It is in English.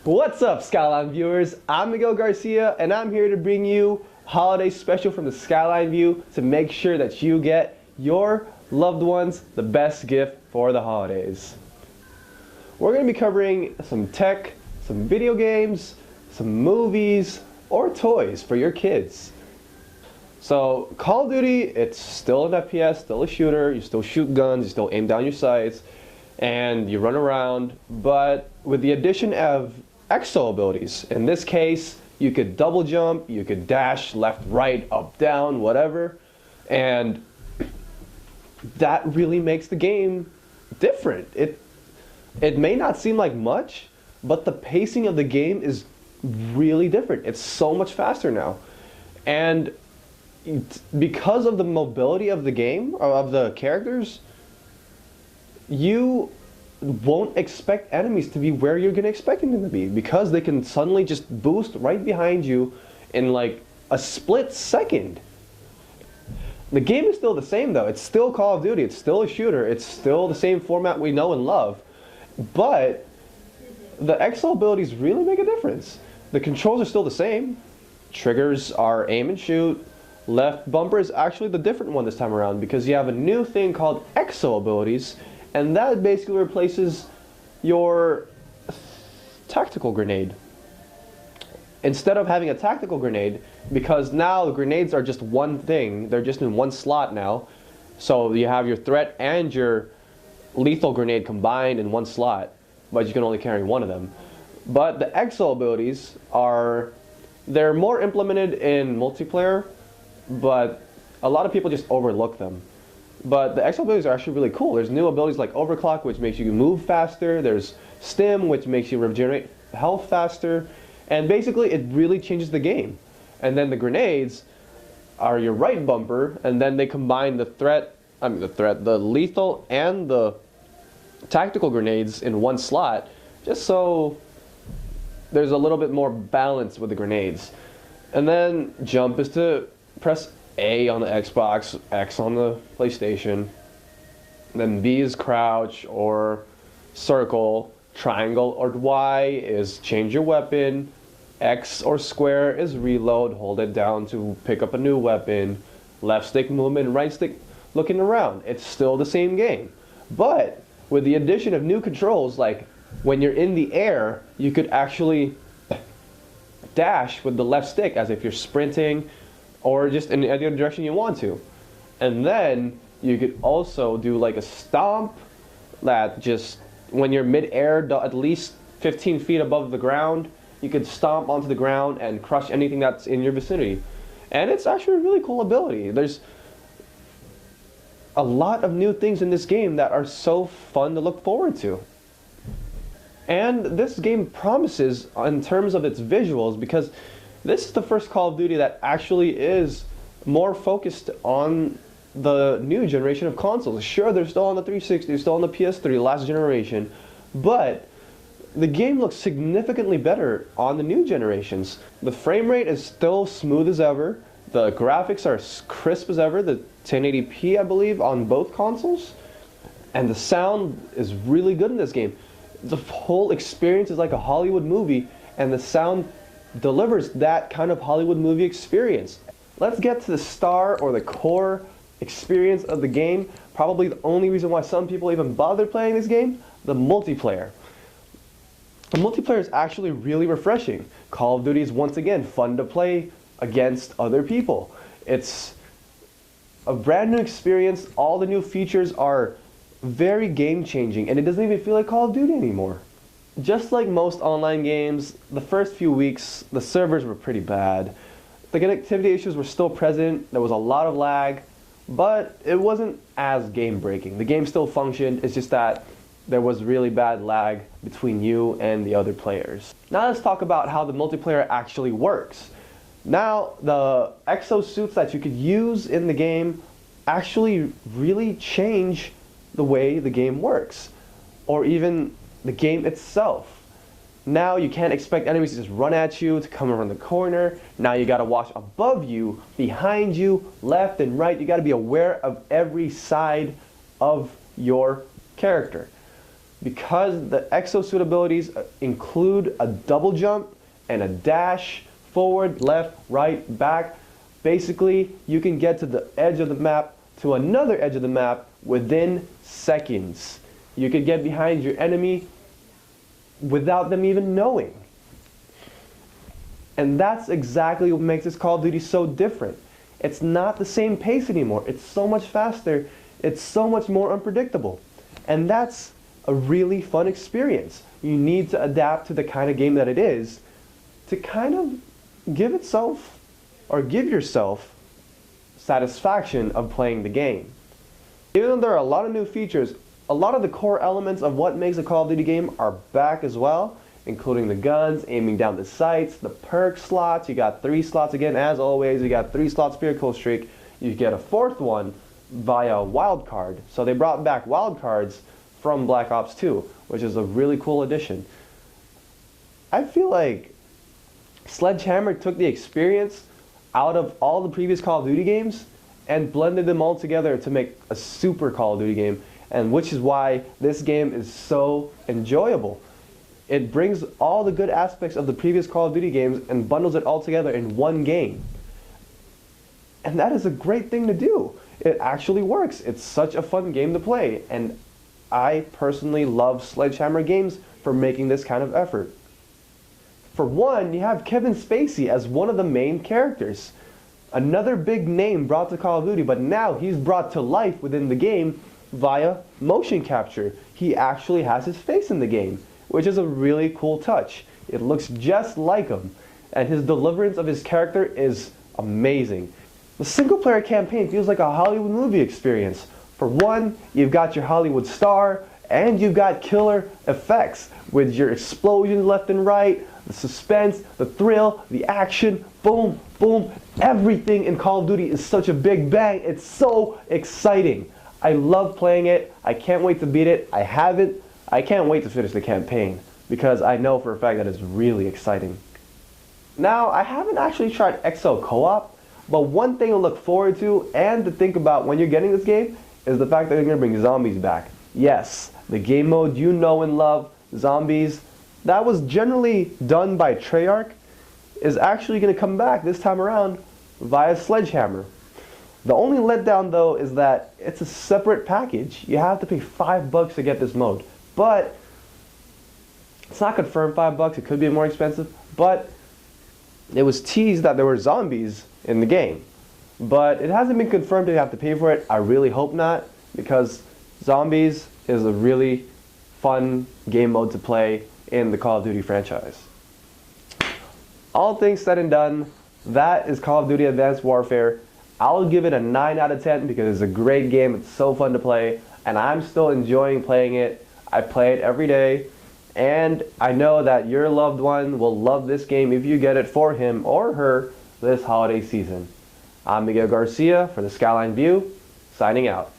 What's up, Skyline viewers? I'm Miguel Garcia, and I'm here to bring you holiday special from the Skyline View to make sure that you get your loved ones the best gift for the holidays. We're going to be covering some tech, some video games, some movies, or toys for your kids. So, Call of Duty, it's still an FPS, still a shooter, you still shoot guns, you still aim down your sights, and you run around, but with the addition of Exo Abilities, in this case, you could double jump, you could dash left, right, up, down, whatever, and that really makes the game different. It may not seem like much, but the pacing of the game is really different. It's so much faster now. And because of the mobility of the game, of the characters, you won't expect enemies to be where you're going to expect them to be, because they can suddenly just boost right behind you in like a split second. The game is still the same though. It's still Call of Duty. It's still a shooter. It's still the same format we know and love. But the Exo abilities really make a difference. The controls are still the same. Triggers are aim and shoot. Left bumper is actually the different one this time around, because you have a new thing called Exo Abilities, and that basically replaces your tactical grenade. Instead of having a tactical grenade, because now the grenades are just one thing, they're just in one slot now, so you have your threat and your lethal grenade combined in one slot, but you can only carry one of them. But the Exo abilities they're more implemented in multiplayer, but a lot of people just overlook them. But the Exo abilities are actually really cool. There's new abilities like Overclock, which makes you move faster. There's Stim, which makes you regenerate health faster. And basically, it really changes the game. And then the grenades are your right bumper, and then they combine the lethal and the tactical grenades in one slot, just so there's a little bit more balance with the grenades. And then jump is to press A on the Xbox, X on the PlayStation. Then B is crouch or circle. Triangle or Y is change your weapon. X or square is reload. Hold it down to pick up a new weapon. Left stick movement, right stick looking around. It's still the same game. But with the addition of new controls, like when you're in the air, you could actually dash with the left stick as if you're sprinting, or just in any other direction you want to. And then you could also do like a stomp that just, when you're mid-air, at least 15 feet above the ground, you could stomp onto the ground and crush anything that's in your vicinity. And it's actually a really cool ability. There's a lot of new things in this game that are so fun to look forward to. And this game promises in terms of its visuals, because this is the first Call of Duty that actually is more focused on the new generation of consoles. Sure, they're still on the 360, they're still on the PS3, last generation, but the game looks significantly better on the new generations. The frame rate is still smooth as ever, the graphics are crisp as ever, the 1080p I believe on both consoles, and the sound is really good in this game. The whole experience is like a Hollywood movie, and the sound delivers that kind of Hollywood movie experience. Let's get to the star or the core experience of the game. Probably the only reason why some people even bother playing this game, the multiplayer. The multiplayer is actually really refreshing. Call of Duty is once again fun to play against other people. It's a brand new experience. All the new features are very game-changing, and it doesn't even feel like Call of Duty anymore. Just like most online games, the first few weeks, the servers were pretty bad. The connectivity issues were still present, there was a lot of lag, but it wasn't as game-breaking. The game still functioned, it's just that there was really bad lag between you and the other players. Now let's talk about how the multiplayer actually works. Now, the exosuits that you could use in the game actually really change the way the game works, or even the game itself. Now you can't expect enemies to just run at you, to come around the corner. Now you gotta watch above you, behind you, left and right. You gotta be aware of every side of your character. because the Exosuit abilities include a double jump and a dash, forward, left, right, back. Basically, you can get to the edge of the map, to another edge of the map within seconds. You could get behind your enemy without them even knowing. And that's exactly what makes this Call of Duty so different. It's not the same pace anymore. It's so much faster. It's so much more unpredictable. And that's a really fun experience. You need to adapt to the kind of game that it is to kind of give itself or give yourself satisfaction of playing the game. Even though there are a lot of new features, a lot of the core elements of what makes a Call of Duty game are back as well, including the guns, aiming down the sights, the perk slots. You got 3 slots again, as always. You got 3 slots for your kill streak. You get a 4th one via wildcard. So they brought back wildcards from Black Ops 2, which is a really cool addition. I feel like Sledgehammer took the experience out of all the previous Call of Duty games and blended them all together to make a super Call of Duty game, and which is why this game is so enjoyable. It brings all the good aspects of the previous Call of Duty games and bundles it all together in one game. And that is a great thing to do. It actually works. It's such a fun game to play, and I personally love Sledgehammer Games for making this kind of effort. For one, you have Kevin Spacey as one of the main characters. Another big name brought to Call of Duty, but now he's brought to life within the game via motion capture. He actually has his face in the game, which is a really cool touch. It looks just like him, and his deliverance of his character is amazing. The single-player campaign feels like a Hollywood movie experience. For one, you've got your Hollywood star, and you've got killer effects with your explosions left and right, the suspense, the thrill, the action, boom, boom. Everything in Call of Duty is such a big bang. It's so exciting. I love playing it. I can't wait to beat it. I haven't. I can't wait to finish the campaign because I know for a fact that it's really exciting. Now, I haven't actually tried Exo Co-op, but one thing to look forward to and to think about when you're getting this game is the fact that they're going to bring zombies back. Yes, the game mode you know and love, zombies, that was generally done by Treyarch, is actually going to come back this time around via Sledgehammer. The only letdown though is that it's a separate package. You have to pay $5 to get this mode. But it's not confirmed $5, it could be more expensive, but it was teased that there were zombies in the game. But it hasn't been confirmed that you have to pay for it. I really hope not, because zombies is a really fun game mode to play in the Call of Duty franchise. All things said and done, that is Call of Duty Advanced Warfare. I'll give it a 9 out of 10 because it's a great game. It's so fun to play, and I'm still enjoying playing it. I play it every day, and I know that your loved one will love this game if you get it for him or her this holiday season. I'm Miguel Garcia for the Skyline View, signing out.